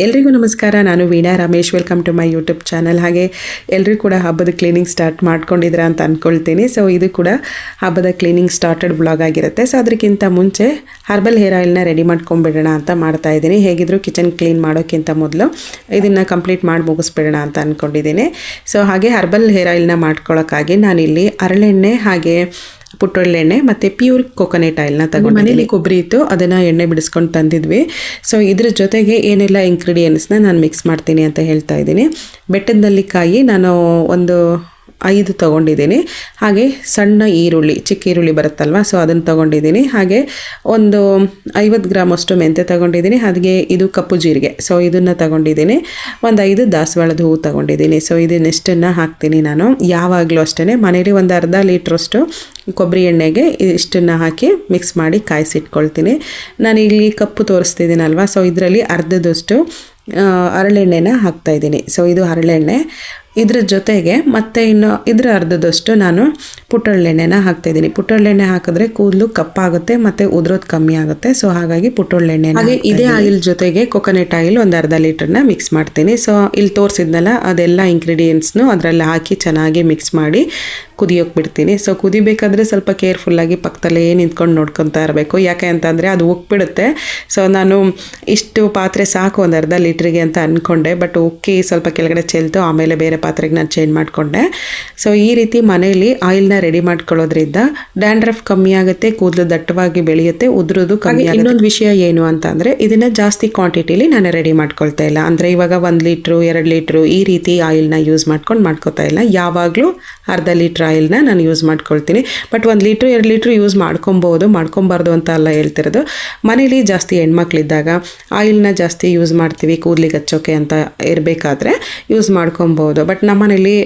ಎಲ್ರಿಗೂ ನಮಸ್ಕಾರ. ನಾನು Veena Ramesh. Welcome to my YouTube channel. ಹಾಗೆ ಎಲ್ಲರೂ ಕೂಡ ಹಬ್ಬದ ಕ್ಲೀನಿಂಗ್ ಸ್ಟಾರ್ಟ್ ಮಾಡ್ಕೊಂಡಿದ್ದೀರಾ ಅಂತ ಅಂದ್ಕೊಳ್ತೀನಿ. ಸೊ ಇದು ಕೂಡ ಹಬ್ಬದ ಕ್ಲೀನಿಂಗ್ ಸ್ಟಾರ್ಟೆಡ್ ವ್ಲಾಗ್ ಆಗಿರುತ್ತೆ. ಸೊ ಅದಕ್ಕಿಂತ ಮುಂಚೆ ಹರ್ಬಲ್ ಹೇರ್ ಆಯಿಲ್ನ ರೆಡಿ ಮಾಡ್ಕೊಂಡ್ಬಿಡೋಣ ಅಂತ ಮಾಡ್ತಾ ಇದ್ದೀನಿ. ಹೇಗಿದ್ರು ಕಿಚನ್ ಕ್ಲೀನ್ ಮಾಡೋಕ್ಕಿಂತ ಮೊದಲು ಇದನ್ನು ಕಂಪ್ಲೀಟ್ ಮಾಡಿ ಮುಗಿಸ್ಬಿಡೋಣ ಅಂತ ಅಂದ್ಕೊಂಡಿದ್ದೀನಿ. ಸೊ ಹಾಗೆ ಹರ್ಬಲ್ ಹೇರ್ ಆಯಿಲ್ನ ಮಾಡ್ಕೊಳ್ಳೋಕ್ಕಾಗಿ ನಾನಿಲ್ಲಿ ಹರಳೆಣ್ಣೆ ಹಾಗೆ ಪುಟ್ಟೊಳ್ಳೆಣ್ಣೆ ಮತ್ತು ಪ್ಯೂರ್ ಕೊಕೊನೆಟ್ ಆಯಿಲ್ನ ತಗೊಂಡು ಮನೇಲಿ ಕೊಬ್ಬರಿ ಇತ್ತು, ಅದನ್ನು ಎಣ್ಣೆ ಬಿಡಿಸ್ಕೊಂಡು ತಂದಿದ್ವಿ. ಸೊ ಇದ್ರ ಜೊತೆಗೆ ಏನೆಲ್ಲ ಇಂಗ್ರೀಡಿಯೆಂಟ್ಸ್ನ ನಾನು ಮಿಕ್ಸ್ ಮಾಡ್ತೀನಿ ಅಂತ ಹೇಳ್ತಾ ಇದ್ದೀನಿ. ಬೆಟ್ಟದ ನೆಲ್ಲಿಕಾಯಿ ನಾನು ಒಂದು 5 ತೊಗೊಂಡಿದ್ದೀನಿ. ಹಾಗೆ ಸಣ್ಣ ಈರುಳ್ಳಿ, ಚಿಕ್ಕ ಈರುಳ್ಳಿ ಬರುತ್ತಲ್ವ, ಸೊ ಅದನ್ನು ತೊಗೊಂಡಿದ್ದೀನಿ. ಹಾಗೆ ಒಂದು 50 ಗ್ರಾಮಷ್ಟು ಮೆಂತೆ ತೊಗೊಂಡಿದ್ದೀನಿ. ಹಾಗೆ ಇದು ಕಪ್ಪು ಜೀರಿಗೆ, ಸೊ ಇದನ್ನು ತೊಗೊಂಡಿದ್ದೀನಿ. ಒಂದು 5 ದಾಸವಾಳದ ಹೂವು ತೊಗೊಂಡಿದ್ದೀನಿ. ಸೊ ಇದನ್ನೆಷ್ಟನ್ನು ಹಾಕ್ತೀನಿ ನಾನು. ಯಾವಾಗಲೂ ಅಷ್ಟೇ ಮನೇಲಿ ಒಂದು ಅರ್ಧ ಲೀಟ್ರಷ್ಟು ಕೊಬ್ಬರಿ ಎಣ್ಣೆಗೆ ಇಷ್ಟನ್ನು ಹಾಕಿ ಮಿಕ್ಸ್ ಮಾಡಿ ಕಾಯಿಸಿಟ್ಕೊಳ್ತೀನಿ. ನಾನು ಇಲ್ಲಿ ಕಪ್ಪು ತೋರಿಸ್ತಿದ್ದೀನಲ್ವ, ಸೊ ಇದರಲ್ಲಿ ಅರ್ಧದಷ್ಟು ಹರಳೆಣ್ಣೆನ ಹಾಕ್ತಾಯಿದ್ದೀನಿ. ಸೊ ಇದು ಹರಳೆಣ್ಣೆ. ಇದ್ರ ಜೊತೆಗೆ ಮತ್ತೆ ಇನ್ನು ಇದರ ಅರ್ಧದಷ್ಟು ನಾನು ಪುಟ್ಟೊಳ್ಳೆಣ್ಣೆನ ಹಾಕ್ತಾಯಿದ್ದೀನಿ. ಪುಟ್ಟೊಳ್ಳೆಣ್ಣೆ ಹಾಕಿದ್ರೆ ಕೂದಲು ಕಪ್ಪಾಗುತ್ತೆ ಮತ್ತು ಉದುರೋದು ಕಮ್ಮಿ ಆಗುತ್ತೆ. ಸೊ ಹಾಗಾಗಿ ಪುಟ್ಟೊಳ್ಳೆಣ್ಣೆ. ಹಾಗೆ ಇದೇ ಆಯಿಲ್ ಜೊತೆಗೆ ಕೊಕೊನೆಟ್ ಆಯಿಲ್ ಒಂದು ಅರ್ಧ ಲೀಟ್ರನ್ನ ಮಿಕ್ಸ್ ಮಾಡ್ತೀನಿ. ಸೊ ಇಲ್ಲಿ ತೋರಿಸಿದ್ನಲ್ಲ ಅದೆಲ್ಲ ಇಂಗ್ರೀಡಿಯೆಂಟ್ಸ್ನು ಅದರಲ್ಲಿ ಹಾಕಿ ಚೆನ್ನಾಗಿ ಮಿಕ್ಸ್ ಮಾಡಿ ಕುದಿಯೋಕೆ ಬಿಡ್ತೀನಿ. ಸೊ ಕುದಿಬೇಕಾದ್ರೆ ಸ್ವಲ್ಪ ಕೇರ್ಫುಲ್ಲಾಗಿ ಪಕ್ಕದಲ್ಲೇ ನಿಂತ್ಕೊಂಡು ನೋಡ್ಕೊತಾ ಇರಬೇಕು. ಯಾಕೆ ಅಂತಂದರೆ ಅದು ಉಕ್ಬಿಡುತ್ತೆ. ಸೊ ನಾನು ಇಷ್ಟು ಪಾತ್ರೆ ಸಾಕು ಒಂದು ಅರ್ಧ ಲೀಟ್ರಿಗೆ ಅಂತ ಅಂದ್ಕೊಂಡೆ, ಬಟ್ ಉಕ್ಕಿ ಸ್ವಲ್ಪ ಕೆಳಗಡೆ ಚೆಲ್ತು. ಆಮೇಲೆ ಬೇರೆ ಪಾತ್ರೆಗೆ ನಾನು ಚೇಂಜ್ ಮಾಡಿಕೊಂಡೆ. ಸೊ ಈ ರೀತಿ ಮನೆಯಲ್ಲಿ ಆಯಿಲ್ನ ರೆಡಿ ಮಾಡ್ಕೊಳ್ಳೋದ್ರಿಂದ ಡ್ಯಾಂಡ್ರಫ್ ಕಮ್ಮಿ ಆಗುತ್ತೆ, ಕೂದಲು ದಟ್ಟವಾಗಿ ಬೆಳೆಯುತ್ತೆ, ಉದುರೋದು ಕಮ್ಮಿ ಆಗುತ್ತೆ. ಇನ್ನೊಂದು ವಿಷಯ ಏನು ಅಂತ ಅಂದರೆ ಇದನ್ನು ಜಾಸ್ತಿ ಕ್ವಾಂಟಿಟಿಲಿ ನಾನು ರೆಡಿ ಮಾಡ್ಕೊಳ್ತಾ ಇಲ್ಲ. ಅಂದರೆ ಇವಾಗ 1 ಲೀಟ್ರು 2 ಲೀಟ್ರು ಈ ರೀತಿ ಆಯಿಲ್ನ ಯೂಸ್ ಮಾಡ್ಕೋತಾ ಇಲ್ಲ. ಯಾವಾಗಲೂ ಅರ್ಧ ಲೀಟ್ರ್ ಆಯಿಲ್ನ ನಾನು ಯೂಸ್ ಮಾಡ್ಕೊಳ್ತೀನಿ. ಬಟ್ 1 ಲೀಟ್ರು 2 ಲೀಟ್ರು ಯೂಸ್ ಮಾಡ್ಕೊಬಾರ್ದು ಅಂತ ಅಲ್ಲ ಹೇಳ್ತಿರೋದು. ಮನೇಲಿ ಜಾಸ್ತಿ ಹೆಣ್ಮಕ್ಳಿದ್ದಾಗ ಆಯಿಲ್ನ ಜಾಸ್ತಿ ಯೂಸ್ ಮಾಡ್ತೀವಿ ಕೂದಲಿಗೆ ಹಚ್ಚೋಕೆ ಅಂತ ಇರಬೇಕಾದ್ರೆ ಯೂಸ್ ಮಾಡ್ಕೊಬೋದು. ಬಟ್ ನಮ್ಮನೇಲಿ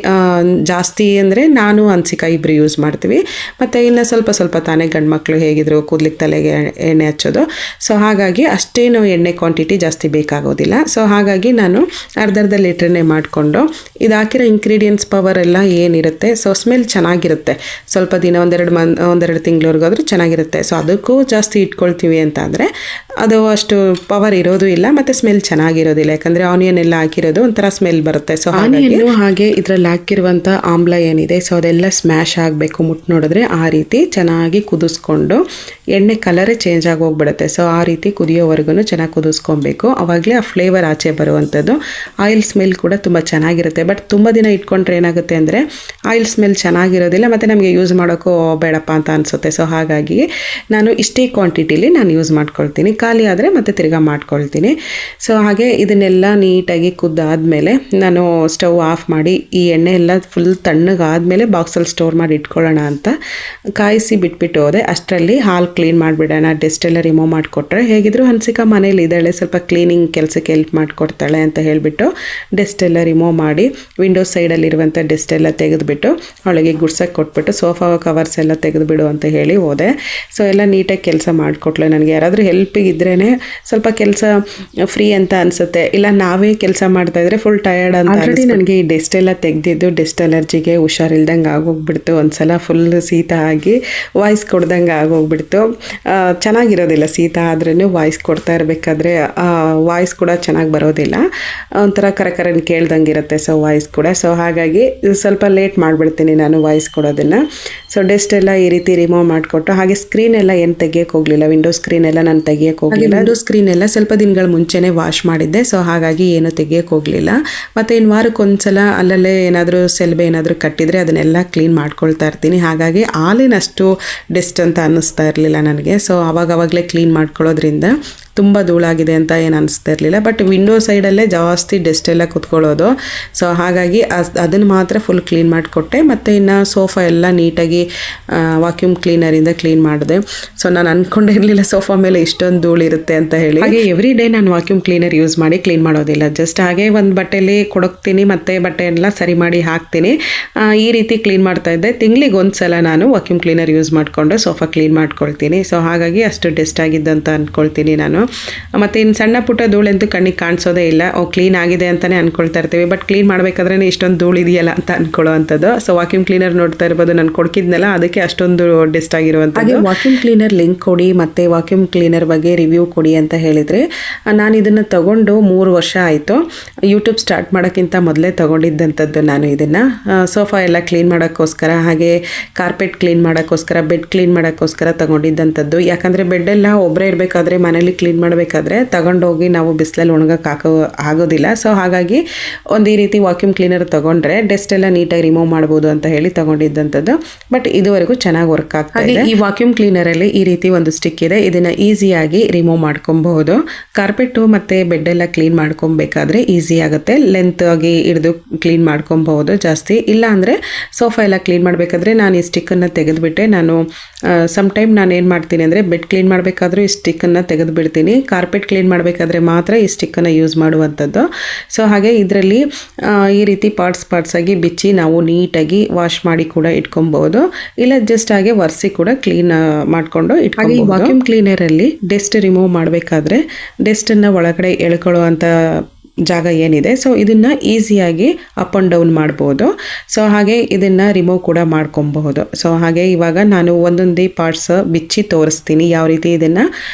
ಜಾಸ್ತಿ ಅಂದರೆ ನಾನು ಹನ್ಸಿಕಾಯಿ ಇಬ್ಬರು ಯೂಸ್ ಮಾಡ್ತೀವಿ. ಮತ್ತು ಇನ್ನು ಸ್ವಲ್ಪ ತಾನೇ ಗಂಡು ಮಕ್ಕಳು ಹೇಗಿದ್ರು ಕೂದಲಿಗೆ ತಲೆಗೆ ಎಣ್ಣೆ ಹಚ್ಚೋದು. ಸೊ ಹಾಗಾಗಿ ಅಷ್ಟೇನು ಎಣ್ಣೆ ಕ್ವಾಂಟಿಟಿ ಜಾಸ್ತಿ ಬೇಕಾಗೋದಿಲ್ಲ. ಸೊ ಹಾಗಾಗಿ ನಾನು ಅರ್ಧ ಲೀಟ್ರನ್ನೇ ಮಾಡಿಕೊಂಡು ಇದು ಹಾಕಿರೋ ಇಂಗ್ರೀಡಿಯೆಂಟ್ಸ್ ಪವರ್ ಎಲ್ಲ ಏನಿರುತ್ತೆ, ಸೊ ಸ್ಮೆಲ್ ಚೆನ್ನಾಗಿರುತ್ತೆ. ಸ್ವಲ್ಪ ದಿನ ಒಂದೆರಡು ತಿಂಗಳವರೆಗಾದ್ರೂ ಚೆನ್ನಾಗಿರುತ್ತೆ. ಸೊ ಅದಕ್ಕೂ ಜಾಸ್ತಿ ಇಟ್ಕೊಳ್ತೀವಿ ಅಂತ ಅಂದರೆ ಅದು ಅಷ್ಟು ಪವರ್ ಇರೋದು ಇಲ್ಲ ಮತ್ತು ಸ್ಮೆಲ್ ಚೆನ್ನಾಗಿರೋದಿಲ್ಲ. ಯಾಕಂದರೆ ಆನಿಯನ್ ಎಲ್ಲ ಹಾಕಿರೋದು ಒಂಥರ ಸ್ಮೆಲ್ ಬರುತ್ತೆ. ಸೊ ಆನಿಯನ್ನು ಹಾಗೆ ಇದರಲ್ಲಿ ಹಾಕಿರುವಂಥ ಆಮ್ಲ ಏನಿದೆ, ಸೊ ಅದೆಲ್ಲ ಸ್ಮ್ಯಾಶ್ ಆಗಬೇಕು. ಮುಟ್ಟು ನೋಡಿದ್ರೆ ಆ ರೀತಿ ಚೆನ್ನಾಗಿ ಕುದಿಸ್ಕೊಂಡು ಎಣ್ಣೆ ಕಲರೇ ಚೇಂಜ್ ಆಗಿ ಹೋಗ್ಬಿಡುತ್ತೆ. ಸೊ ಆ ರೀತಿ ಕುದಿಯೋವರೆಗೂ ಚೆನ್ನಾಗಿ ಕುದಿಸ್ಕೊಬೇಕು. ಆವಾಗಲೇ ಆ ಫ್ಲೇವರ್ ಆಚೆ ಬರುವಂಥದ್ದು. ಆಯಿಲ್ ಸ್ಮೆಲ್ ಕೂಡ ತುಂಬ ಚೆನ್ನಾಗಿರುತ್ತೆ. ಬಟ್ ತುಂಬ ದಿನ ಇಟ್ಕೊಂಡ್ರೆ ಏನಾಗುತ್ತೆ ಅಂದರೆ ಆಯಿಲ್ ಸ್ಮೆಲ್ ಚೆನ್ನಾಗಿರೋದಿಲ್ಲ ಮತ್ತು ನಮಗೆ ಯೂಸ್ ಮಾಡೋಕ್ಕೂ ಬೇಡಪ್ಪ ಅಂತ ಅನಿಸುತ್ತೆ. ಸೊ ಹಾಗಾಗಿ ನಾನು ಇಷ್ಟೇ ಕ್ವಾಂಟಿಟಿಲಿ ನಾನು ಯೂಸ್ ಮಾಡ್ಕೊಳ್ತೀನಿ. ಖಾಲಿ ಆದರೆ ಮತ್ತೆ ತಿರ್ಗಾ ಮಾಡ್ಕೊಳ್ತೀನಿ. ಸೊ ಹಾಗೆ ಇದನ್ನೆಲ್ಲ ನೀಟಾಗಿ ಕುದ್ದಾದಮೇಲೆ ನಾನು ಸ್ಟವ್ ಆಫ್ ಮಾಡಿ ಈ ಎಣ್ಣೆ ಎಲ್ಲ ಫುಲ್ ತಣ್ಣಗಾದಮೇಲೆ ಬಾಕ್ಸಲ್ಲಿ ಸ್ಟೋರ್ ಮಾಡಿ ಇಟ್ಕೊಳ್ಳೋಣ ಅಂತ ಕಾಯಿಸಿ ಬಿಟ್ಬಿಟ್ಟು ಹೋದೆ. ಅಷ್ಟರಲ್ಲಿ ಹಾಲು ಕ್ಲೀನ್ ಮಾಡಿಬಿಡೋಣ, ಡಸ್ಟ್ ಎಲ್ಲ ರಿಮೂವ್ ಮಾಡಿಕೊಟ್ರೆ ಹೇಗಿದ್ರು ಹನ್ಸಿಕಾ ಮನೇಲಿ ಇದ್ದಾಳೆ, ಸ್ವಲ್ಪ ಕ್ಲೀನಿಂಗ್ ಕೆಲಸಕ್ಕೆ ಹೆಲ್ಪ್ ಮಾಡಿಕೊಡ್ತಾಳೆ ಅಂತ ಹೇಳಿಬಿಟ್ಟು ಡಸ್ಟ್ ಎಲ್ಲ ರಿಮೂವ್ ಮಾಡಿ ವಿಂಡೋಸ್ ಸೈಡಲ್ಲಿರುವಂಥ ಡಸ್ಟ್ ಎಲ್ಲ ತೆಗೆದುಬಿಟ್ಟು ಅವಳಿಗೆ ಗುಡ್ಸಕ್ಕೆ ಕೊಟ್ಬಿಟ್ಟು ಸೋಫಾ ಕವರ್ಸ್ ಎಲ್ಲ ತೆಗೆದುಬಿಡು ಅಂತ ಹೇಳಿ ಹೋದೆ. ಸೊ ಎಲ್ಲ ನೀಟಾಗಿ ಕೆಲಸ ಮಾಡಿಕೊಟ್ಲು. ನನಗೆ ಯಾರಾದರೂ ಹೆಲ್ಪಿಗೆ ಇದ್ರೇ ಸ್ವಲ್ಪ ಕೆಲಸ ಫ್ರೀ ಅಂತ ಅನಿಸುತ್ತೆ. ಇಲ್ಲ ನಾವೇ ಕೆಲಸ ಮಾಡ್ತಾಯಿದ್ರೆ ಫುಲ್ ಟಯರ್ಡ್ ಅಂತ. ಆಲ್ರೆಡಿ ನನಗೆ ಈ ಡಸ್ಟ್ ಎಲ್ಲ ತೆಗೆದಿದ್ದು ಡಸ್ಟ್ ಅಲರ್ಜಿಗೆ ಹುಷಾರಿಲ್ದಂಗೆ ಆಗೋಗ್ಬಿಡ್ತು. ಒಂದ್ಸಲ ಫುಲ್ ಶೀತ ಆಗಿ ವಾಯ್ಸ್ ಕೊಡ್ದಂಗೆ ಆಗೋಗ್ಬಿಡ್ತು. ಚೆನ್ನಾಗಿರೋದಿಲ್ಲ ಶೀತ ಆದ್ರೂ ವಾಯ್ಸ್ ಕೊಡ್ತಾ ಇರಬೇಕಾದ್ರೆ ವಾಯ್ಸ್ ಕೂಡ ಚೆನ್ನಾಗಿ ಬರೋದಿಲ್ಲ, ಒಂಥರ ಕರಕರನ್ನು ಕೇಳ್ದಂಗೆ ಇರುತ್ತೆ. ಸೊ ವಾಯ್ಸ್ ಕೂಡ. ಸೊ ಹಾಗಾಗಿ ಸ್ವಲ್ಪ ಲೇಟ್ ಮಾಡಿಬಿಡ್ತೀನಿ ನಾನು ವಾಯ್ಸ್ ಕೊಡೋದನ್ನು. ಸೊ ಡಸ್ಟ್ ಎಲ್ಲ ಈ ರೀತಿ ರಿಮೂವ್ ಮಾಡಿಕೊಟ್ಟು ಹಾಗೆ ಸ್ಕ್ರೀನ್ ಎಲ್ಲ ಏನು ತೆಗಿಯೋಕ್ಕೆ ಹೋಗಲಿಲ್ಲ. ವಿಂಡೋ ಸ್ಕ್ರೀನ್ ಎಲ್ಲ ನಾನು ತೆಗಿಯೋಕ್ಕೆ ಹೋಗಲಿಲ್ಲ. ವಿಂಡೋ ಸ್ಕ್ರೀನ್ ಎಲ್ಲ ಸ್ವಲ್ಪ ದಿನಗಳ ಮುಂಚೆನೇ ವಾಶ್ ಮಾಡಿದ್ದೆ. ಸೊ ಹಾಗಾಗಿ ಏನು ತೆಗಿಯೋಕ್ಕೆ ಹೋಗಲಿಲ್ಲ. ಮತ್ತು ಇನ್ನು ವಾರಕ್ಕೊಂದ್ಸಲ ಅಲ್ಲಲ್ಲೇ ಏನಾದರೂ ಸೆಲ್ಬೆ ಏನಾದರೂ ಕಟ್ಟಿದರೆ ಅದನ್ನೆಲ್ಲ ಕ್ಲೀನ್ ಮಾಡ್ಕೊಳ್ತಾ ಇರ್ತೀನಿ. ಹಾಗಾಗಿ ಹಾಲೇನಷ್ಟು ಡಸ್ಟ್ ಅಂತ ಅನ್ನಿಸ್ತಾ ಇರಲಿಲ್ಲ ನನಗೆ. ಸೊ ಆವಾಗವಾಗಲೇ ಕ್ಲೀನ್ ಮಾಡ್ಕೊಳ್ಳೋದ್ರಿಂದ ತುಂಬ ಧೂಳಾಗಿದೆ ಅಂತ ಏನು ಅನಿಸ್ತಾ ಇರಲಿಲ್ಲ. ಬಟ್ ವಿಂಡೋ ಸೈಡಲ್ಲೇ ಜಾಸ್ತಿ ಡಸ್ಟ್ ಎಲ್ಲ ಕುತ್ಕೊಳ್ಳೋದು. ಸೊ ಹಾಗಾಗಿ ಅದನ್ನು ಮಾತ್ರ ಫುಲ್ ಕ್ಲೀನ್ ಮಾಡಿಕೊಟ್ಟೆ. ಮತ್ತು ಇನ್ನು ಸೋಫಾ ಎಲ್ಲ ನೀಟಾಗಿ ವಾಕ್ಯೂಮ್ ಕ್ಲೀನರಿಂದ ಕ್ಲೀನ್ ಮಾಡಿದೆ. ಸೊ ನಾನು ಅಂದ್ಕೊಂಡಿರಲಿಲ್ಲ ಸೋಫಾ ಮೇಲೆ ಇಷ್ಟೊಂದು ಧೂಳಿರುತ್ತೆ ಅಂತ ಹೇಳಿ. ಹಾಗೆ ಎವ್ರಿ ಡೇ ನಾನು ವಾಕ್ಯೂಮ್ ಕ್ಲೀನರ್ ಯೂಸ್ ಮಾಡಿ ಕ್ಲೀನ್ ಮಾಡೋದಿಲ್ಲ. ಜಸ್ಟ್ ಹಾಗೆ ಒಂದು ಬಟ್ಟೆಯಲ್ಲಿ ಕೊಡೋಗ್ತೀನಿ ಮತ್ತು ಬಟ್ಟೆ ಎಲ್ಲ ಸರಿ ಮಾಡಿ ಹಾಕ್ತೀನಿ. ಈ ರೀತಿ ಕ್ಲೀನ್ ಮಾಡ್ತಾಯಿದ್ದೆ. ತಿಂಗಳಿಗೆ ಒಂದು ಸಲ ನಾನು ವಾಕ್ಯೂಮ್ ಕ್ಲೀನರ್ ಯೂಸ್ ಮಾಡಿಕೊಂಡು ಸೋಫಾ ಕ್ಲೀನ್ ಮಾಡ್ಕೊಳ್ತೀನಿ. ಸೊ ಹಾಗಾಗಿ ಅಷ್ಟು ಡಸ್ಟ್ ಆಗಿದ್ದು ಅಂತ ಅಂದ್ಕೊಳ್ತೀನಿ ನಾನು. ಮತ್ತು ಇನ್ನು ಸಣ್ಣ ಪುಟ್ಟ ಧೂಳಂತೂ ಕಣ್ಣಿಗೆ ಕಾಣಿಸೋದೇ ಇಲ್ಲ. ಕ್ಲೀನ್ ಆಗಿದೆ ಅಂತಲೇ ಅಂದ್ಕೊಳ್ತಾ ಇರ್ತೀವಿ, ಬಟ್ ಕ್ಲೀನ್ ಮಾಡಬೇಕಾದ್ರೆ ಇಷ್ಟೊಂದು ಧೂಳು ಇದೆಯಲ್ಲ ಅಂತ ಅಂದ್ಕೊಳ್ಳೋ ಅಂಥದ್ದು. ಸೊ ವಾಕ್ಯೂಮ್ ಕ್ಲೀನರ್ ನೋಡ್ತಾ ಇರ್ಬೋದು, ನಾನು ಕೊಡ್ಕಿದ್ನಲ್ಲ ಅದಕ್ಕೆ ಅಷ್ಟೊಂದು ಡೆಸ್ಟ್ ಆಗಿರುವಂಥದ್ದು. ವಾಕ್ಯೂಮ್ ಕ್ಲೀನರ್ ಲಿಂಕ್ ಕೊಡಿ ಮತ್ತು ವಾಕ್ಯೂಮ್ ಕ್ಲೀನರ್ ಬಗ್ಗೆ ರಿವ್ಯೂ ಕೊಡಿ ಅಂತ ಹೇಳಿದರೆ, ನಾನು ಇದನ್ನು ತಗೊಂಡು 3 ವರ್ಷ ಆಯಿತು. ಯೂಟ್ಯೂಬ್ ಸ್ಟಾರ್ಟ್ ಮಾಡೋಕ್ಕಿಂತ ಮೊದಲೇ ತೊಗೊಂಡಿದ್ದಂಥದ್ದು ನಾನು ಇದನ್ನು. ಸೋಫಾ ಎಲ್ಲ ಕ್ಲೀನ್ ಮಾಡೋಕ್ಕೋಸ್ಕರ, ಹಾಗೆ ಕಾರ್ಪೆಟ್ ಕ್ಲೀನ್ ಮಾಡೋಕ್ಕೋಸ್ಕರ, ಬೆಡ್ ಕ್ಲೀನ್ ಮಾಡೋಕ್ಕೋಸ್ಕರ ತೊಗೊಂಡಿದ್ದಂಥದ್ದು. ಯಾಕಂದರೆ ಬೆಡ್ಡೆಲ್ಲ ಒಬ್ಬರೇ ಇರಬೇಕಾದ್ರೆ, ಮನೇಲಿ ಕ್ಲೀನ್ ಮಾಡಬೇಕಾದ್ರೆ ತಗೊಂಡೋಗಿ ನಾವು ಬಿಸಿಲಲ್ಲಿ ಒಣಗಕ್ಕೆ ಆಗೋದಿಲ್ಲ. ಸೊ ಹಾಗಾಗಿ ಒಂದು ಈ ರೀತಿ ವಾಕ್ಯೂಮ್ ಕ್ಲೀನರ್ ತೊಗೊಂಡ್ರೆ ಡೆಸ್ಟ್ ಎಲ್ಲ ನೀಟಾಗಿ ರಿಮೂವ್ ಮಾಡ್ಬೋದು ಅಂತ ಹೇಳಿ ತೊಗೊಂಡಿದ್ದಂಥದ್ದು. ಬಟ್ ಇದುವರೆಗೂ ಚೆನ್ನಾಗಿ ವರ್ಕ್ ಆಗ್ತಾ ಇದೆ. ಈ ವಾಕ್ಯೂಮ್ ಕ್ಲೀನರಲ್ಲಿ ಈ ರೀತಿ ಒಂದು ಸ್ಟಿಕ್ ಇದೆ, ಇದನ್ನು ಈಸಿಯಾಗಿ ರಿಮೂವ್ ಮಾಡ್ಕೊಬಹುದು. ಕಾರ್ಪೆಟು ಮತ್ತು ಬೆಡ್ಡೆಲ್ಲ ಕ್ಲೀನ್ ಮಾಡ್ಕೊಬೇಕಾದ್ರೆ ಈಸಿ ಆಗುತ್ತೆ, ಲೆಂತ್ ಆಗಿ ಹಿಡಿದು ಕ್ಲೀನ್ ಮಾಡ್ಕೊಬಹುದು ಜಾಸ್ತಿ. ಇಲ್ಲ ಅಂದರೆ ಸೋಫಾ ಎಲ್ಲ ಕ್ಲೀನ್ ಮಾಡಬೇಕಾದ್ರೆ ನಾನು ಈ ಸ್ಟಿಕ್ಕನ್ನು ತೆಗೆದುಬಿಟ್ಟೆ. ನಾನು ಸಮ್ಟೈಮ್ ನಾನು ಏನು ಮಾಡ್ತೀನಿ ಅಂದರೆ ಬೆಡ್ ಕ್ಲೀನ್ ಮಾಡಬೇಕಾದ್ರೂ ಈ ಸ್ಟಿಕ್ಕನ್ನು ತೆಗೆದು ಬಿಡ್ತೀನಿ, ಕಾರ್ಪೆಟ್ ಕ್ಲೀನ್ ಮಾಡಬೇಕಾದ್ರೆ ಮಾತ್ರ ಈ ಸ್ಟಿಕ್ಕನ್ನು ಯೂಸ್ ಮಾಡುವಂಥದ್ದು. ಸೊ ಹಾಗೆ ಇದರಲ್ಲಿ ಈ ರೀತಿ ಪಾರ್ಟ್ಸ್ ಆಗಿ ಬಿಚ್ಚಿ ನಾವು ನೀಟಾಗಿ ವಾಶ್ ಮಾಡಿ ಕೂಡ ಇಟ್ಕೊಬಹುದು, ಇಲ್ಲ ಜಸ್ಟ್ ಹಾಗೆ ಒರೆಸಿ ಕೂಡ ಕ್ಲೀನ್ ಮಾಡಿಕೊಂಡು ಇಟ್ಕೊಂಡು. ಈ ವಾಕ್ಯೂಮ್ ಕ್ಲೀನರಲ್ಲಿ ಡೆಸ್ಟ್ ರಿಮೂವ್ ಮಾಡಬೇಕಾದ್ರೆ ಡೆಸ್ಟನ್ನು ಒಳಗಡೆ ಎಳ್ಕೊಳ್ಳೋ ಅಂಥ ಜಾಗ ಏನಿದೆ, ಸೊ ಇದನ್ನು ಈಸಿಯಾಗಿ ಅಪ್ ಆ್ಯಂಡ್ ಡೌನ್ ಮಾಡ್ಬೋದು. ಸೊ ಹಾಗೆ ಇದನ್ನು ರಿಮೂವ್ ಕೂಡ ಮಾಡ್ಕೊಬಹುದು. ಸೊ ಹಾಗೆ ಇವಾಗ ನಾನು ಒಂದೊಂದೇ ಪಾರ್ಟ್ಸ್ ಬಿಚ್ಚಿ ತೋರಿಸ್ತೀನಿ ಯಾವ ರೀತಿ ಇದನ್ನು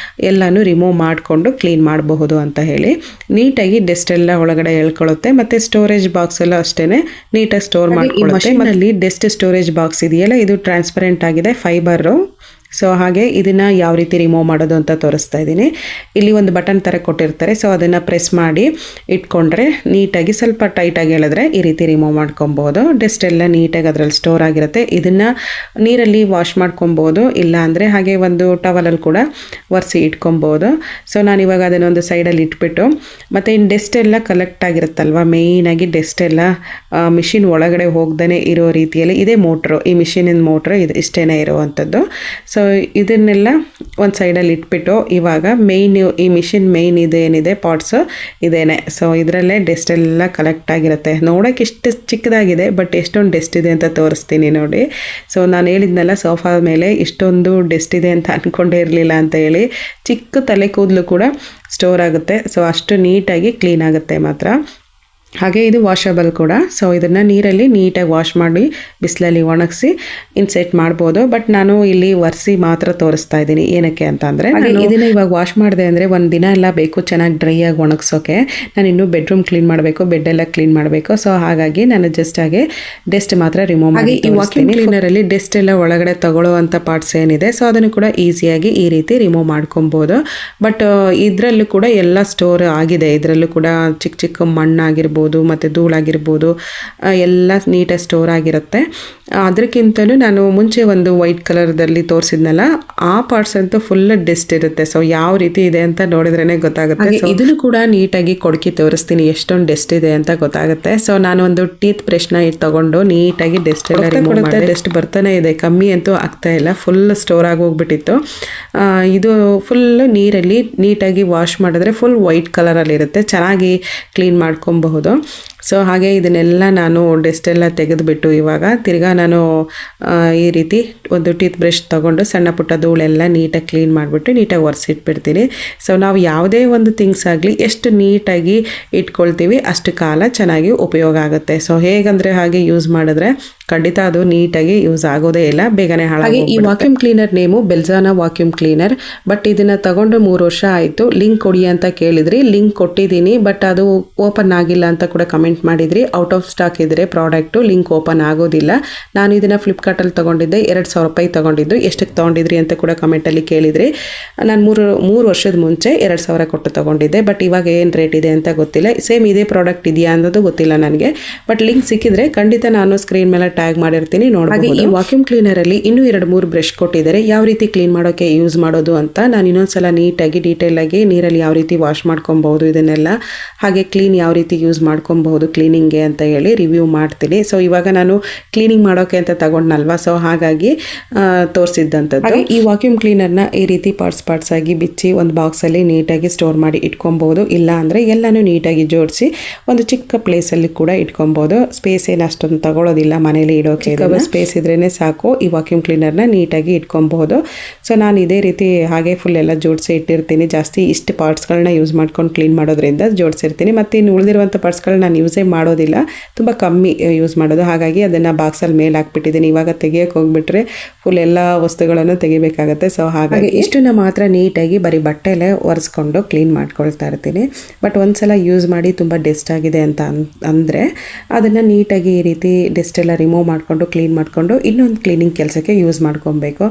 ಎಲ್ಲನೂ ರಿಮೂವ್ ಮಾಡಿಕೊಂಡು ಕ್ಲೀನ್ ಮಾಡಬಹುದು ಅಂತ ಹೇಳಿ. ನೀಟಾಗಿ ಡೆಸ್ಟ್ ಎಲ್ಲ ಒಳಗಡೆ ಎಳ್ಕೊಳ್ಳುತ್ತೆ, ಮತ್ತು ಸ್ಟೋರೇಜ್ ಬಾಕ್ಸ್ ಎಲ್ಲ ಅಷ್ಟೇ ನೀಟಾಗಿ ಸ್ಟೋರ್ ಮಾಡ್ಕೊಳ್ಳುತ್ತೆ. ಮನೆಯಲ್ಲಿ ಡೆಸ್ಟ್ ಸ್ಟೋರೇಜ್ ಬಾಕ್ಸ್ ಇದೆಯಲ್ಲ, ಇದು ಟ್ರಾನ್ಸ್ಪರೆಂಟ್ ಆಗಿದೆ, ಫೈಬರು. ಸೊ ಹಾಗೆ ಇದನ್ನು ಯಾವ ರೀತಿ ರಿಮೂವ್ ಮಾಡೋದು ಅಂತ ತೋರಿಸ್ತಾ ಇದ್ದೀನಿ. ಇಲ್ಲಿ ಒಂದು ಬಟನ್ ಥರ ಕೊಟ್ಟಿರ್ತಾರೆ, ಸೊ ಅದನ್ನು ಪ್ರೆಸ್ ಮಾಡಿ ಇಟ್ಕೊಂಡ್ರೆ ನೀಟಾಗಿ ಸ್ವಲ್ಪ ಟೈಟಾಗಿ ಎಳೆದ್ರೆ ಈ ರೀತಿ ರಿಮೂವ್ ಮಾಡ್ಕೊಬೋದು. ಡೆಸ್ಟ್ ಎಲ್ಲ ನೀಟಾಗಿ ಅದರಲ್ಲಿ ಸ್ಟೋರ್ ಆಗಿರುತ್ತೆ. ಇದನ್ನು ನೀರಲ್ಲಿ ವಾಶ್ ಮಾಡ್ಕೊಬೋದು, ಇಲ್ಲ ಅಂದರೆ ಹಾಗೆ ಒಂದು ಟವಲಲ್ಲಿ ಕೂಡ ಒರೆಸಿ ಇಟ್ಕೊಬೋದು. ಸೊ ನಾನಿವಾಗ ಅದನ್ನೊಂದು ಸೈಡಲ್ಲಿ ಇಟ್ಬಿಟ್ಟು, ಮತ್ತು ಇನ್ನು ಡೆಸ್ಟ್ ಎಲ್ಲ ಕಲೆಕ್ಟ್ ಆಗಿರುತ್ತಲ್ವ, ಮೇಯ್ನಾಗಿ ಡೆಸ್ಟ್ ಎಲ್ಲ ಮಿಷಿನ್ ಒಳಗಡೆ ಹೋಗ್ದೇ ಇರೋ ರೀತಿಯಲ್ಲಿ ಇದೇ ಮೋಟ್ರು, ಈ ಮಿಷಿನಿನ ಮೋಟ್ರು ಇದು ಇಷ್ಟೇ ಇರುವಂಥದ್ದು. ಸೊ ಇದನ್ನೆಲ್ಲ ಒಂದು ಸೈಡಲ್ಲಿ ಇಟ್ಬಿಟ್ಟು ಇವಾಗ ಈ ಮಿಷಿನ್ ಮೇಯ್ನ್ ಇದೇನಿದೆ ಪಾರ್ಟ್ಸು ಇದೇನೆ. ಸೊ ಇದರಲ್ಲೇ ಡೆಸ್ಟ್ ಎಲ್ಲ ಕಲೆಕ್ಟ್ ಆಗಿರುತ್ತೆ. ನೋಡೋಕೆ ಇಷ್ಟು ಚಿಕ್ಕದಾಗಿದೆ, ಬಟ್ ಎಷ್ಟೊಂದು ಡೆಸ್ಟ್ ಇದೆ ಅಂತ ತೋರಿಸ್ತೀನಿ ನೋಡಿ. ಸೊ ನಾನು ಹೇಳಿದ್ನಲ್ಲ ಸೋಫಾ ಮೇಲೆ ಇಷ್ಟೊಂದು ಡೆಸ್ಟ್ ಇದೆ ಅಂತ ಅಂದ್ಕೊಂಡೇ ಇರಲಿಲ್ಲ ಅಂತ ಹೇಳಿ. ಚಿಕ್ಕ ತಲೆ ಕೂದಲು ಕೂಡ ಸ್ಟೋರ್ ಆಗುತ್ತೆ. ಸೊ ಅಷ್ಟು ನೀಟಾಗಿ ಕ್ಲೀನ್ ಆಗುತ್ತೆ ಮಾತ್ರ. ಹಾಗೆ ಇದು ವಾಷಬಲ್ ಕೂಡ. ಸೊ ಇದನ್ನು ನೀರಲ್ಲಿ ನೀಟಾಗಿ ವಾಶ್ ಮಾಡಿ ಬಿಸಿಲಲ್ಲಿ ಒಣಗಿಸಿ ಇನ್ಸೆಟ್ ಮಾಡ್ಬೋದು. ಬಟ್ ನಾನು ಇಲ್ಲಿ ಒರೆಸಿ ಮಾತ್ರ ತೋರಿಸ್ತಾ ಇದ್ದೀನಿ. ಏನಕ್ಕೆ ಅಂತ ಅಂದರೆ, ಇದನ್ನು ಇವಾಗ ವಾಶ್ ಮಾಡಿದೆ ಅಂದರೆ ಒಂದು ದಿನ ಎಲ್ಲ ಬೇಕು ಚೆನ್ನಾಗಿ ಡ್ರೈ ಆಗಿ ಒಣಗಿಸೋಕೆ. ನಾನು ಇನ್ನೂ ಬೆಡ್ರೂಮ್ ಕ್ಲೀನ್ ಮಾಡಬೇಕು, ಬೆಡ್ಡೆಲ್ಲ ಕ್ಲೀನ್ ಮಾಡಬೇಕು. ಸೊ ಹಾಗಾಗಿ ನಾನು ಜಸ್ಟ್ ಹಾಗೆ ಡೆಸ್ಟ್ ಮಾತ್ರ ರಿಮೂವ್ ಮಾಡಿ. ಈ ವಾಕ್ಯೂಮ್ ಕ್ಲೀನರಲ್ಲಿ ಡೆಸ್ಟ್ ಎಲ್ಲ ಒಳಗಡೆ ತಗೊಳ್ಳೋವಂಥ ಪಾರ್ಟ್ಸ್ ಏನಿದೆ, ಸೊ ಅದನ್ನು ಕೂಡ ಈಸಿಯಾಗಿ ಈ ರೀತಿ ರಿಮೂವ್ ಮಾಡ್ಕೊಬೋದು. ಬಟ್ ಇದರಲ್ಲೂ ಕೂಡ ಎಲ್ಲ ಸ್ಟೋರ್ ಆಗಿದೆ. ಇದರಲ್ಲೂ ಕೂಡ ಚಿಕ್ಕ ಚಿಕ್ಕ ಮಣ್ಣಾಗಿರ್ಬೋದು ಮತ್ತು ಧೂಳಾಗಿರ್ಬೋದು ಎಲ್ಲ ನೀಟಾಗಿ ಸ್ಟೋರ್ ಆಗಿರುತ್ತೆ. ಅದಕ್ಕಿಂತಲೂ ನಾನು ಮುಂಚೆ ಒಂದು ವೈಟ್ ಕಲರ್ದಲ್ಲಿ ತೋರಿಸಿದ್ನಲ್ಲ, ಆ ಪಾರ್ಟ್ಸ್ ಅಂತೂ ಫುಲ್ ಡೆಸ್ಟ್ ಇರುತ್ತೆ. ಸೊ ಯಾವ ರೀತಿ ಇದೆ ಅಂತ ನೋಡಿದ್ರೇ ಗೊತ್ತಾಗುತ್ತೆ. ಇದನ್ನು ಕೂಡ ನೀಟಾಗಿ ಕೊಡ್ಕಿ ತೋರಿಸ್ತೀನಿ ಎಷ್ಟೊಂದು ಡೆಸ್ಟ್ ಇದೆ ಅಂತ ಗೊತ್ತಾಗುತ್ತೆ. ಸೊ ನಾನು ಒಂದು ಟೀತ್ ಬ್ರಷ್ನ ತಗೊಂಡು ನೀಟಾಗಿ ಡೆಸ್ಟ್ ಎಲ್ಲ ರಿಮೂವ್ ಮಾಡಿದೆ. ಡೆಸ್ಟ್ ಬರ್ತಾನೆ ಇದೆ, ಕಮ್ಮಿ ಅಂತೂ ಆಗ್ತಾ ಇಲ್ಲ, ಫುಲ್ ಸ್ಟೋರ್ ಆಗಿ ಹೋಗ್ಬಿಟ್ಟಿತ್ತು. ಇದು ಫುಲ್ ನೀರಲ್ಲಿ ನೀಟಾಗಿ ವಾಶ್ ಮಾಡಿದ್ರೆ ಫುಲ್ ವೈಟ್ ಕಲರಲ್ಲಿರುತ್ತೆ, ಚೆನ್ನಾಗಿ ಕ್ಲೀನ್ ಮಾಡ್ಕೊಬಹುದು. ಸೊ ಹಾಗೆ ಇದನ್ನೆಲ್ಲ ನಾನು ಡೆಸ್ಟೆಲ್ಲ ತೆಗೆದುಬಿಟ್ಟು ಇವಾಗ ತಿರ್ಗಾ ನಾನು ಈ ರೀತಿ ಒಂದು ಟೀತ್ ಬ್ರಷ್ ತೊಗೊಂಡು ಸಣ್ಣ ಪುಟ್ಟ ಧೂಳೆಲ್ಲ ನೀಟಾಗಿ ಕ್ಲೀನ್ ಮಾಡಿಬಿಟ್ಟು ನೀಟಾಗಿ ಒರೆಸಿಟ್ಬಿಡ್ತೀನಿ. ಸೊ ನಾವು ಯಾವುದೇ ಒಂದು ಥಿಂಗ್ಸ್ ಆಗಲಿ ಎಷ್ಟು ನೀಟಾಗಿ ಇಟ್ಕೊಳ್ತೀವಿ ಅಷ್ಟು ಕಾಲ ಚೆನ್ನಾಗಿ ಉಪಯೋಗ ಆಗುತ್ತೆ. ಸೊ ಹೇಗಂದರೆ ಹಾಗೆ ಯೂಸ್ ಮಾಡಿದ್ರೆ ಖಂಡಿತ ಅದು ನೀಟಾಗಿ ಯೂಸ್ ಆಗೋದೇ ಇಲ್ಲ, ಬೇಗನೆ ಹಾಳಾಗಿ. ಈ ವಾಕ್ಯೂಮ್ ಕ್ಲೀನರ್ ನೇಮು ಬೆಲ್ಜಾನಾ ವಾಕ್ಯೂಮ್ ಕ್ಲೀನರ್. ಬಟ್ ಇದನ್ನು ತಗೊಂಡು 3 ವರ್ಷ ಆಯಿತು. ಲಿಂಕ್ ಕೊಡಿ ಅಂತ ಕೇಳಿದ್ರಿ, ಲಿಂಕ್ ಕೊಟ್ಟಿದ್ದೀನಿ, ಬಟ್ ಅದು ಓಪನ್ ಆಗಿಲ್ಲ ಅಂತ ಕೂಡ ಕಮೆಂಟ್ ಮಾಡಿದ್ರಿ. ಔಟ್ ಆಫ್ ಸ್ಟಾಕ್ ಇದ್ರೆ ಪ್ರಾಡಕ್ಟು, ಲಿಂಕ್ ಓಪನ್ ಆಗೋದಿಲ್ಲ. ನಾನು ಇದನ್ನು ಫ್ಲಿಪ್ಕಾರ್ಟಲ್ಲಿ ತೊಗೊಂಡಿದ್ದೆ, 2,000 ರೂಪಾಯಿ ತೊಗೊಂಡಿದ್ದು. ಎಷ್ಟಕ್ಕೆ ತೊಗೊಂಡಿದ್ರಿ ಅಂತ ಕೂಡ ಕಮೆಂಟಲ್ಲಿ ಕೇಳಿದ್ರಿ. ನಾನು 3 ವರ್ಷದ ಮುಂಚೆ 2,000 ಕೊಟ್ಟು ತೊಗೊಂಡಿದ್ದೆ. ಬಟ್ ಇವಾಗ ಏನು ರೇಟ್ ಇದೆ ಅಂತ ಗೊತ್ತಿಲ್ಲ. ಸೇಮ್ ಇದೇ ಪ್ರಾಡಕ್ಟ್ ಇದೆಯಾ ಅನ್ನೋದು ಗೊತ್ತಿಲ್ಲ ನನಗೆ. ಬಟ್ ಲಿಂಕ್ ಸಿಕ್ಕಿದ್ರೆ ಖಂಡಿತ ನಾನು ಸ್ಕ್ರೀನ್ ಮೇಲೆ ಟ್ಯಾಗ್ ಮಾಡಿರ್ತೀನಿ, ನೋಡಬಹುದು. ಈ ವಾಕ್ಯೂಮ್ ಕ್ಲೀನರಲ್ಲಿ ಇನ್ನೂ 2-3 ಬ್ರಷ್ ಕೊಟ್ಟಿದ್ದಾರೆ, ಯಾವ ರೀತಿ ಕ್ಲೀನ್ ಮಾಡೋಕ್ಕೆ ಯೂಸ್ ಮಾಡೋದು ಅಂತ. ನಾನು ಇನ್ನೊಂದ್ಸಲ ನೀಟಾಗಿ ಡೀಟೇಲ್ ಆಗಿ ನೀರಲ್ಲಿ ಯಾವ ರೀತಿ ವಾಶ್ ಮಾಡ್ಕೊಬಹುದು ಇದನ್ನೆಲ್ಲ, ಹಾಗೆ ಕ್ಲೀನ್ ಯಾವ ರೀತಿ ಯೂಸ್ ಮಾಡ್ಕೊಬಹುದು ಮಾಡ್ಬೋದು ಕ್ಲೀನಿಂಗ್ಗೆ ಅಂತ ಹೇಳಿ ರಿವ್ಯೂ ಮಾಡ್ತೀನಿ. ಸೊ ಇವಾಗ ನಾನು ಕ್ಲೀನಿಂಗ್ ಮಾಡೋಕ್ಕೆ ಅಂತ ತಗೊಂಡ್ನಲ್ವಾ, ಸೊ ಹಾಗಾಗಿ ತೋರಿಸಿದ್ದಂಥದ್ದು. ಈ ವಾಕ್ಯೂಮ್ ಕ್ಲೀನರ್ನ ಈ ರೀತಿ ಪಾರ್ಟ್ಸ್ ಆಗಿ ಬಿಚ್ಚಿ ಒಂದು ಬಾಕ್ಸಲ್ಲಿ ನೀಟಾಗಿ ಸ್ಟೋರ್ ಮಾಡಿ ಇಟ್ಕೊಬೋದು. ಇಲ್ಲ ಅಂದರೆ ಎಲ್ಲನೂ ನೀಟಾಗಿ ಜೋಡಿಸಿ ಒಂದು ಚಿಕ್ಕ ಪ್ಲೇಸಲ್ಲಿ ಕೂಡ ಇಟ್ಕೊಬೋದು. ಸ್ಪೇಸ್ ಏನು ಅಷ್ಟೊಂದು ತಗೊಳ್ಳೋದಿಲ್ಲ ಮನೇಲಿ ಇಡೋಕೆ, ಸ್ಪೇಸ್ ಇದ್ರೇ ಸಾಕು ಈ ವಾಕ್ಯೂಮ್ ಕ್ಲೀನರ್ನ ನೀಟಾಗಿ ಇಟ್ಕೊಬೋದು. ಸೊ ನಾನು ಇದೇ ರೀತಿ ಹಾಗೆ ಫುಲ್ ಎಲ್ಲ ಜೋಡಿಸಿ ಇಟ್ಟಿರ್ತೀನಿ. ಜಾಸ್ತಿ ಇಷ್ಟು ಪಾರ್ಟ್ಸ್ಗಳನ್ನ ಯೂಸ್ ಮಾಡ್ಕೊಂಡು ಕ್ಲೀನ್ ಮಾಡೋದ್ರಿಂದ ಜೋಡಿಸಿರ್ತೀನಿ. ಮತ್ತು ಇನ್ನು ಉಳಿದಿರುವಂಥ ಪಾರ್ಟ್ಸ್ಗಳನ್ನ ನಾನು ಯೂಸೇ ಮಾಡೋದಿಲ್ಲ, ತುಂಬ ಕಮ್ಮಿ ಯೂಸ್ ಮಾಡೋದು. ಹಾಗಾಗಿ ಅದನ್ನು ಬಾಕ್ಸಲ್ಲಿ ಮೇಲೆ ಹಾಕ್ಬಿಟ್ಟಿದ್ದೀನಿ. ಇವಾಗ ತೆಗಿಯೋಕೆ ಹೋಗ್ಬಿಟ್ರೆ ಫುಲ್ ಎಲ್ಲ ವಸ್ತುಗಳನ್ನು ತೆಗಿಬೇಕಾಗತ್ತೆ. ಸೊ ಹಾಗಾಗಿ ಇಷ್ಟನ್ನು ಮಾತ್ರ ನೀಟಾಗಿ ಬರೀ ಬಟ್ಟೆಲೆ ಒರೆಸ್ಕೊಂಡು ಕ್ಲೀನ್ ಮಾಡ್ಕೊಳ್ತಾ ಇರ್ತೀನಿ. ಬಟ್ ಒಂದ್ಸಲ ಯೂಸ್ ಮಾಡಿ ತುಂಬ ಡಸ್ಟ್ ಆಗಿದೆ ಅಂತ ಅಂದರೆ ಅದನ್ನು ನೀಟಾಗಿ ಈ ರೀತಿ ಡಸ್ಟ್ ಎಲ್ಲ ರಿಮೂವ್ ಮಾಡಿಕೊಂಡು ಕ್ಲೀನ್ ಮಾಡಿಕೊಂಡು ಇನ್ನೊಂದು ಕ್ಲೀನಿಂಗ್ ಕೆಲಸಕ್ಕೆ ಯೂಸ್ ಮಾಡ್ಕೊಬೇಕು.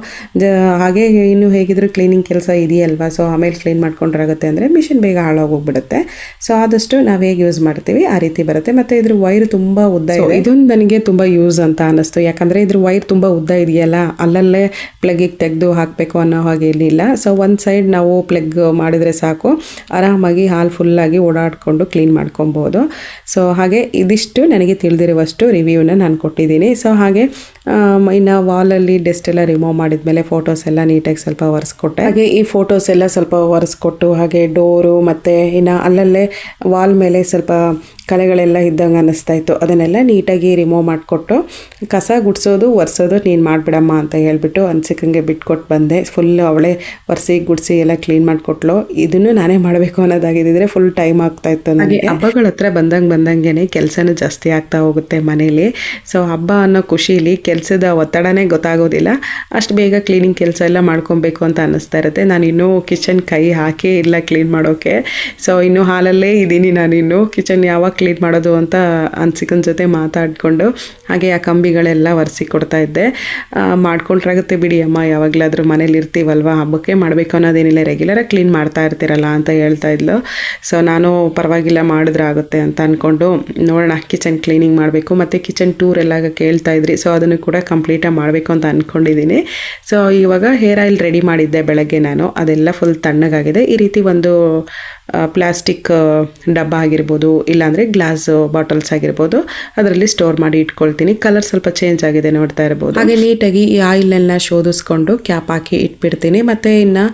ಹಾಗೆ ಇನ್ನು ಹೇಗಿದ್ರು ಕ್ಲೀನಿಂಗ್ ಕೆಲಸ ಇದೆಯಲ್ವಾ, ಸೊ ಆಮೇಲೆ ಕ್ಲೀನ್ ಮಾಡ್ಕೊಂಡ್ರಾಗುತ್ತೆ ಅಂದರೆ ಮಿಷಿನ್ ಬೇಗ ಹಾಳಾಗೋಗ್ಬಿಡುತ್ತೆ. ಸೊ ಆದಷ್ಟು ನಾವು ಹೇಗೆ ಯೂಸ್ ಮಾಡ್ತೀವಿ ಆ ರೀತಿ ಬರುತ್ತೆ. ಮತ್ತು ಇದ್ರ ವೈರ್ ತುಂಬ ಉದ್ದ ಇದೆ, ಇದೊಂದು ನನಗೆ ತುಂಬ ಯೂಸ್ ಅಂತ ಅನ್ನಿಸ್ತು. ಯಾಕಂದರೆ ಇದ್ರ ವೈರ್ ತುಂಬ ಉದ್ದ ಇದೆಯಲ್ಲ, ಅಲ್ಲಲ್ಲೇ ಪ್ಲಗ್ಗಿಗೆ ತೆಗೆದು ಹಾಕಬೇಕು ಅನ್ನೋ ಹಾಗೆ ಏನಿಲ್ಲ. ಸೊ ಒಂದು ಸೈಡ್ ನಾವು ಪ್ಲಗ್ ಮಾಡಿದರೆ ಸಾಕು, ಆರಾಮಾಗಿ ಹಾಲು ಫುಲ್ಲಾಗಿ ಓಡಾಡಿಕೊಂಡು ಕ್ಲೀನ್ ಮಾಡ್ಕೊಬೋದು. ಸೊ ಹಾಗೆ ಇದಿಷ್ಟು ನನಗೆ ತಿಳಿದಿರುವಷ್ಟು ರಿವ್ಯೂನ ನಾನು ಕೊಟ್ಟಿದ್ದೀನಿ. ಸೊ ಹಾಗೆ ಇನ್ನು ವಾಲಲ್ಲಿ ಡಸ್ಟ್ ಎಲ್ಲ ರಿಮೂವ್ ಮಾಡಿದ್ಮೇಲೆ ಫೋಟೋಸ್ ಎಲ್ಲ ನೀಟಾಗಿ ಸ್ವಲ್ಪ ಒರೆಸ್ಕೊಟ್ಟೆ. ಹಾಗೆ ಈ ಫೋಟೋಸ್ ಎಲ್ಲ ಸ್ವಲ್ಪ ಒರೆಸ್ಕೊಟ್ಟು ಹಾಗೆ ಡೋರು ಮತ್ತು ಇನ್ನು ಅಲ್ಲಲ್ಲೇ ವಾಲ್ ಮೇಲೆ ಸ್ವಲ್ಪ ಕಲೆಗಳೆಲ್ಲ ಇದ್ದಂಗೆ ಅನ್ನಿಸ್ತಾ ಇತ್ತು, ಅದನ್ನೆಲ್ಲ ನೀಟಾಗಿ ರಿಮೂವ್ ಮಾಡಿಕೊಟ್ಟು ಕಸ ಗುಡಿಸೋದು ಒರೆಸೋದು ನೀನು ಮಾಡಿಬಿಡಮ್ಮ ಅಂತ ಹೇಳ್ಬಿಟ್ಟು ಅನ್ಸಿಕಂಗೆ ಬಿಟ್ಕೊಟ್ಟು ಬಂದೆ. ಫುಲ್ ಅವಳೇ ಒರೆಸಿ ಗುಡಿಸಿ ಎಲ್ಲ ಕ್ಲೀನ್ ಮಾಡಿಕೊಟ್ಲು. ಇದನ್ನು ನಾನೇ ಮಾಡಬೇಕು ಅನ್ನೋದಾಗಿದ್ದರೆ ಫುಲ್ ಟೈಮ್ ಆಗ್ತಾ ಇತ್ತು ನನಗೆ. ಹಬ್ಬಗಳ ಹತ್ರ ಬಂದಂಗೆ ಕೆಲಸನೂ ಜಾಸ್ತಿ ಆಗ್ತಾ ಹೋಗುತ್ತೆ ಮನೇಲಿ. ಸೊ ಹಬ್ಬ ಅನ್ನೋ ಖುಷಿಲಿ ಕೆಲಸದ ಒತ್ತಡನೇ ಗೊತ್ತಾಗೋದಿಲ್ಲ, ಅಷ್ಟು ಬೇಗ ಕ್ಲೀನಿಂಗ್ ಕೆಲಸ ಎಲ್ಲ ಮಾಡ್ಕೊಬೇಕು ಅಂತ ಅನ್ನಿಸ್ತಾ ಇರುತ್ತೆ. ನಾನು ಇನ್ನೂ ಕಿಚನ್ ಕೈ ಹಾಕೇ ಇಲ್ಲ ಕ್ಲೀನ್ ಮಾಡೋಕ್ಕೆ. ಸೊ ಇನ್ನೂ ಹಾಲಲ್ಲೇ ಇದ್ದೀನಿ ನಾನಿನ್ನು. ಕಿಚನ್ ಯಾವಾಗ ಕ್ಲೀನ್ ಮಾಡೋದು ಅಂತ ಅನ್ಸಿಕನ ಜೊತೆ ಮಾತಾಡಿಕೊಂಡು ಹಾಗೆ ಆ ಕಂಬಿಗಳೆಲ್ಲ ಒರೆಸಿ ಕೊಡ್ತಾ ಇದ್ದೆ. ಮಾಡ್ಕೊಂಡ್ರಾಗುತ್ತೆ ಬಿಡಿ ಅಮ್ಮ, ಯಾವಾಗಲಾದರೂ ಮನೇಲಿ ಇರ್ತೀವಲ್ವ, ಹಬ್ಬಕ್ಕೆ ಮಾಡಬೇಕು ಅನ್ನೋದೇನಿಲ್ಲ, ರೆಗ್ಯುಲರಾಗಿ ಕ್ಲೀನ್ ಮಾಡ್ತಾ ಇರ್ತೀರಲ್ಲ ಅಂತ ಹೇಳ್ತಾ ಇದ್ಲು. ಸೊ ನಾನು ಪರವಾಗಿಲ್ಲ ಮಾಡಿದ್ರೆ ಆಗುತ್ತೆ ಅಂತ ಅಂದ್ಕೊಂಡು ನೋಡೋಣ ಕಿಚನ್ ಕ್ಲೀನಿಂಗ್ ಮಾಡಬೇಕು. ಮತ್ತು ಕಿಚನ್ ಟೂರ್ ಎಲ್ಲ ಕೇಳ್ತಾ ಇದ್ರಿ, ಸೊ ಅದನ್ನು ಕೂಡ ಕಂಪ್ಲೀಟಾಗಿ ಮಾಡಬೇಕು ಅಂತ ಅಂದ್ಕೊಂಡಿದ್ದೀನಿ. ಸೊ ಇವಾಗ ಹೇರ್ ಆಯಿಲ್ ರೆಡಿ ಮಾಡಿದ್ದೆ ಬೆಳಗ್ಗೆ ನಾನು, ಅದೆಲ್ಲ ಫುಲ್ ತಣ್ಣಗಾಗಿದೆ. ಈ ರೀತಿ ಒಂದು ಪ್ಲಾಸ್ಟಿಕ್ ಡಬ್ಬ ಆಗಿರ್ಬೋದು, ಇಲ್ಲಾಂದರೆ ಗ್ಲಾಸ್ ಬಾಟಲ್ಸ್ ಆಗಿರ್ಬೋದು, ಅದರಲ್ಲಿ ಸ್ಟೋರ್ ಮಾಡಿ ಇಟ್ಕೊಳ್ತೀನಿ. ಕಲರ್ ಸ್ವಲ್ಪ ಚೇಂಜ್ ಆಗಿದೆ ನೋಡ್ತಾ ಇರ್ಬೋದು. ಹಾಗೆ ನೀಟಾಗಿ ಈ ಆಯಿಲ್ನೆಲ್ಲ ಶೋಧಿಸ್ಕೊಂಡು ಕ್ಯಾಪ್ ಹಾಕಿ ಇಟ್ಬಿಡ್ತೀನಿ. ಮತ್ತು ಇನ್ನು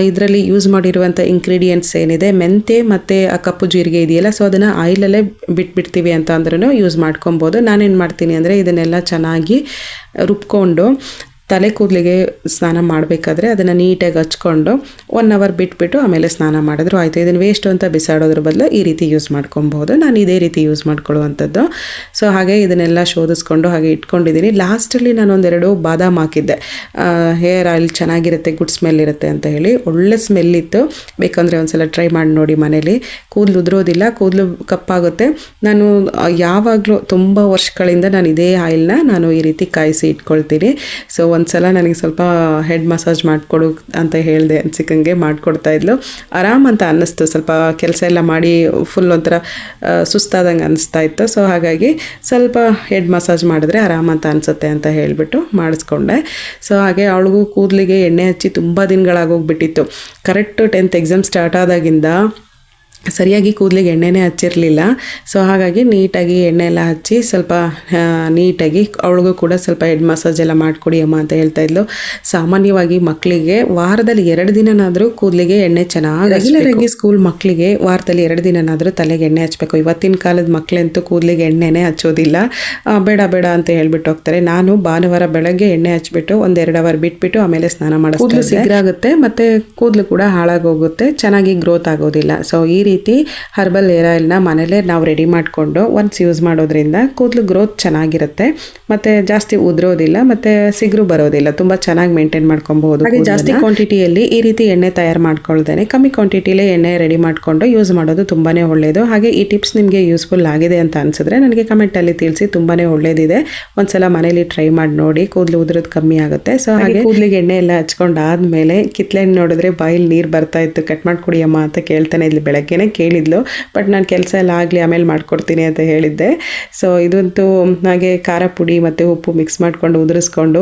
ಇದರಲ್ಲಿ ಯೂಸ್ ಮಾಡಿರುವಂಥ ಇಂಗ್ರೀಡಿಯೆಂಟ್ಸ್ ಏನಿದೆ, ಮೆಂತೆ ಮತ್ತು ಆ ಕಪ್ಪು ಜೀರಿಗೆ ಇದೆಯಲ್ಲ, ಸೊ ಅದನ್ನು ಆಯಿಲಲ್ಲೇ ಬಿಟ್ಬಿಡ್ತೀವಿ ಅಂತ ಅಂದ್ರೂ ಯೂಸ್ ಮಾಡ್ಕೊಬೋದು. ನಾನೇನು ಮಾಡ್ತೀನಿ ಅಂದರೆ ಇದನ್ನೆಲ್ಲ ಚೆನ್ನಾಗಿ ರುಬ್ಕೊಂಡು ತಲೆ ಕೂದಲಿಗೆ ಸ್ನಾನ ಮಾಡಬೇಕಾದ್ರೆ ಅದನ್ನು ನೀಟಾಗಿ ಹಚ್ಕೊಂಡು 1 ಅವರ್ ಬಿಟ್ಬಿಟ್ಟು ಆಮೇಲೆ ಸ್ನಾನ ಮಾಡಿದ್ರು ಆಯಿತು. ಇದನ್ನು ವೇಸ್ಟ್ ಅಂತ ಬಿಸಾಡೋದ್ರ ಬದಲು ಈ ರೀತಿ ಯೂಸ್ ಮಾಡ್ಕೊಬೋದು. ನಾನು ಇದೇ ರೀತಿ ಯೂಸ್ ಮಾಡ್ಕೊಳ್ಳುವಂಥದ್ದು. ಸೊ ಹಾಗೆ ಇದನ್ನೆಲ್ಲ ಶೋಧಿಸ್ಕೊಂಡು ಹಾಗೆ ಇಟ್ಕೊಂಡಿದ್ದೀನಿ. ಲಾಸ್ಟಲ್ಲಿ ನಾನು ಒಂದೆರಡು ಬಾದಾಮ್ ಹಾಕಿದ್ದೆ, ಹೇರ್ ಆಯಿಲ್ ಚೆನ್ನಾಗಿರುತ್ತೆ, ಗುಡ್ ಸ್ಮೆಲ್ ಇರುತ್ತೆ ಅಂತ ಹೇಳಿ. ಒಳ್ಳೆ ಸ್ಮೆಲ್ ಇತ್ತು. ಬೇಕಂದರೆ ಒಂದ್ಸಲ ಟ್ರೈ ಮಾಡಿ ನೋಡಿ ಮನೇಲಿ. ಕೂದಲು ಉದುರೋದಿಲ್ಲ, ಕೂದಲು ಕಪ್ಪಾಗುತ್ತೆ. ನಾನು ಯಾವಾಗಲೂ ತುಂಬ ವರ್ಷಗಳಿಂದ ನಾನು ಇದೇ ಆಯಿಲ್ನ ನಾನು ಈ ರೀತಿ ಕಾಯಿಸಿ ಇಟ್ಕೊಳ್ತೀನಿ. ಸೊ ಒಂದ್ಸಲ ನನಗೆ ಸ್ವಲ್ಪ ಹೆಡ್ ಮಸಾಜ್ ಮಾಡಿಕೊಡು ಅಂತ ಹೇಳಿದೆ, ಅನ್ಸಿಕಂಗೆ ಮಾಡಿಕೊಡ್ತಾ ಇದ್ಲು. ಆರಾಮ್ ಅಂತ ಅನ್ನಿಸ್ತು. ಸ್ವಲ್ಪ ಕೆಲಸ ಎಲ್ಲ ಮಾಡಿ ಫುಲ್ ಒಂಥರ ಸುಸ್ತಾದಂಗೆ ಅನ್ನಿಸ್ತಾ ಇತ್ತು. ಸೊ ಹಾಗಾಗಿ ಸ್ವಲ್ಪ ಹೆಡ್ ಮಸಾಜ್ ಮಾಡಿದ್ರೆ ಆರಾಮ್ ಅಂತ ಅನಿಸುತ್ತೆ ಅಂತ ಹೇಳಿಬಿಟ್ಟು ಮಾಡಿಸ್ಕೊಂಡೆ. ಸೊ ಹಾಗೆ ಅವಳಿಗೂ ಕೂದಲಿಗೆ ಎಣ್ಣೆ ಹಚ್ಚಿ ತುಂಬ ದಿನಗಳಾಗೋಗ್ಬಿಟ್ಟಿತ್ತು. ಕರೆಕ್ಟು 10th ಎಕ್ಸಾಮ್ ಸ್ಟಾರ್ಟ್ ಆದಾಗಿಂದ ಸರಿಯಾಗಿ ಕೂದಲಿಗೆ ಎಣ್ಣೆನೇ ಹಚ್ಚಿರಲಿಲ್ಲ. ಸೊ ಹಾಗಾಗಿ ನೀಟಾಗಿ ಎಣ್ಣೆ ಎಲ್ಲ ಹಚ್ಚಿ ಸ್ವಲ್ಪ ನೀಟಾಗಿ ಅವಳಿಗೂ ಕೂಡ ಸ್ವಲ್ಪ ಹೆಡ್ ಮಸಾಜ್ ಎಲ್ಲ ಮಾಡಿಕೊಡಿ ಅಮ್ಮ ಅಂತ ಹೇಳ್ತಾ ಇದ್ಲು. ಸಾಮಾನ್ಯವಾಗಿ ಮಕ್ಕಳಿಗೆ ವಾರದಲ್ಲಿ 2 ದಿನನಾದರೂ ಕೂದಲಿಗೆ ಎಣ್ಣೆ ಚೆನ್ನಾಗಿ, ರೆಗ್ಯುಲರಾಗಿ ಸ್ಕೂಲ್ ಮಕ್ಕಳಿಗೆ ವಾರದಲ್ಲಿ 2 ದಿನನಾದರೂ ತಲೆಗೆ ಎಣ್ಣೆ ಹಚ್ಚಬೇಕು. ಇವತ್ತಿನ ಕಾಲದ ಮಕ್ಕಳಂತೂ ಕೂದಲಿಗೆ ಎಣ್ಣೆನೇ ಹಚ್ಚೋದಿಲ್ಲ, ಬೇಡ ಬೇಡ ಅಂತ ಹೇಳ್ಬಿಟ್ಟು ಹೋಗ್ತಾರೆ. ನಾನು ಭಾನುವಾರ ಬೆಳಗ್ಗೆ ಎಣ್ಣೆ ಹಚ್ಬಿಟ್ಟು 1-2 ಅವರ್ ಬಿಟ್ಬಿಟ್ಟು ಆಮೇಲೆ ಸ್ನಾನ ಮಾಡಿಸ್ತೀನಿ. ಕೂದಲು ಸಿಗ್ರಾಗುತ್ತೆ ಮತ್ತು ಕೂದಲು ಕೂಡ ಹಾಳಾಗೋಗುತ್ತೆ, ಚೆನ್ನಾಗಿ ಗ್ರೋತ್ ಆಗೋದಿಲ್ಲ. ಸೊ ಈ ರೀತಿ ಹರ್ಬಲ್ ಹೇರ್ ಆಯಿಲ್ನ ಮನೇಲೇ ನಾವು ರೆಡಿ ಮಾಡಿಕೊಂಡು ಒನ್ಸ್ ಯೂಸ್ ಮಾಡೋದ್ರಿಂದ ಕೂದಲು ಗ್ರೋತ್ ಚೆನ್ನಾಗಿರುತ್ತೆ, ಮತ್ತು ಜಾಸ್ತಿ ಉದುರೋದಿಲ್ಲ, ಮತ್ತು ಸಿಗ್ರು ಬರೋದಿಲ್ಲ. ತುಂಬ ಚೆನ್ನಾಗಿ ಮೇಂಟೈನ್ ಮಾಡ್ಕೊಬಹುದು. ಹಾಗೆ ಜಾಸ್ತಿ ಕ್ವಾಂಟಿಟಿಯಲ್ಲಿ ಈ ರೀತಿ ಎಣ್ಣೆ ತಯಾರು ಮಾಡ್ಕೊಳ್ತೇನೆ. ಕಮ್ಮಿ ಕ್ವಾಂಟಿಟಿಲೇ ಎಣ್ಣೆ ರೆಡಿ ಮಾಡಿಕೊಂಡು ಯೂಸ್ ಮಾಡೋದು ತುಂಬಾ ಒಳ್ಳೆಯದು. ಹಾಗೆ ಈ ಟಿಪ್ಸ್ ನಿಮಗೆ ಯೂಸ್ಫುಲ್ ಆಗಿದೆ ಅಂತ ಅನಿಸಿದ್ರೆ ನನಗೆ ಕಮೆಂಟಲ್ಲಿ ತಿಳಿಸಿ. ತುಂಬಾ ಒಳ್ಳೆಯದಿದೆ, ಒಂದ್ಸಲ ಮನೇಲಿ ಟ್ರೈ ಮಾಡಿ ನೋಡಿ, ಕೂದಲು ಉದುರೋದು ಕಮ್ಮಿ ಆಗುತ್ತೆ. ಸೊ ಹಾಗೆ ಕೂದಲಿಗೆ ಎಣ್ಣೆ ಎಲ್ಲ ಹಚ್ಕೊಂಡಾದ್ಮೇಲೆ ಕಿತ್ಲೆಣ್ಣೆ ನೋಡಿದ್ರೆ ಬಾಯಲ್ಲಿ ನೀರು ಬರ್ತಾ ಇತ್ತು. ಕಟ್ ಮಾಡಿಕೊಡಿ ಅಮ್ಮ ಅಂತ ಕೇಳ್ತಾನೆ ಇದ್ಲು. ಬೆಳಗ್ಗೆ ಬಗ್ಗೆನೇ ಕೇಳಿದ್ಲು. ಬಟ್ ನಾನು ಕೆಲಸ ಎಲ್ಲ ಆಗಲಿ ಆಮೇಲೆ ಮಾಡ್ಕೊಡ್ತೀನಿ ಅಂತ ಹೇಳಿದ್ದೆ. ಸೊ ಇದಂತೂ ಹಾಗೆ ಖಾರ ಪುಡಿ ಮತ್ತು ಉಪ್ಪು ಮಿಕ್ಸ್ ಮಾಡಿಕೊಂಡು ಉದುರಿಸ್ಕೊಂಡು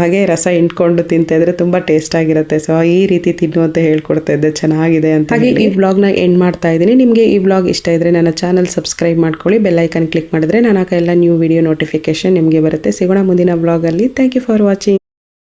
ಹಾಗೆ ರಸ ಇಂಟ್ಕೊಂಡು ತಿಂತಾಯಿದ್ರೆ ತುಂಬ ಟೇಸ್ಟ್ ಆಗಿರುತ್ತೆ. ಸೊ ಈ ರೀತಿ ತಿನ್ನು ಅಂತ ಹೇಳ್ಕೊಡ್ತಾ ಇದ್ದೆ, ಚೆನ್ನಾಗಿದೆ ಅಂತ. ಹಾಗೆ ಈ ವ್ಲಾಗ್ನ ಎಂಡ್ ಮಾಡ್ತಾ ಇದ್ದೀನಿ. ನಿಮಗೆ ಈ ವ್ಲಾಗ್ ಇಷ್ಟ ಇದ್ದರೆ ನನ್ನ ಚಾನಲ್ ಸಬ್ಸ್ಕ್ರೈಬ್ ಮಾಡ್ಕೊಳ್ಳಿ, ಬೆಲ್ ಐಕನ್ ಕ್ಲಿಕ್ ಮಾಡಿದ್ರೆ ನಾನು ಎಲ್ಲ ನ್ಯೂ ವಿಡಿಯೋ ನೋಟಿಫಿಕೇಶನ್ ನಿಮಗೆ ಬರುತ್ತೆ. ಸಿಗೋಣ ಮುಂದಿನ ವ್ಲಾಗಲ್ಲಿ. Thank you for watching.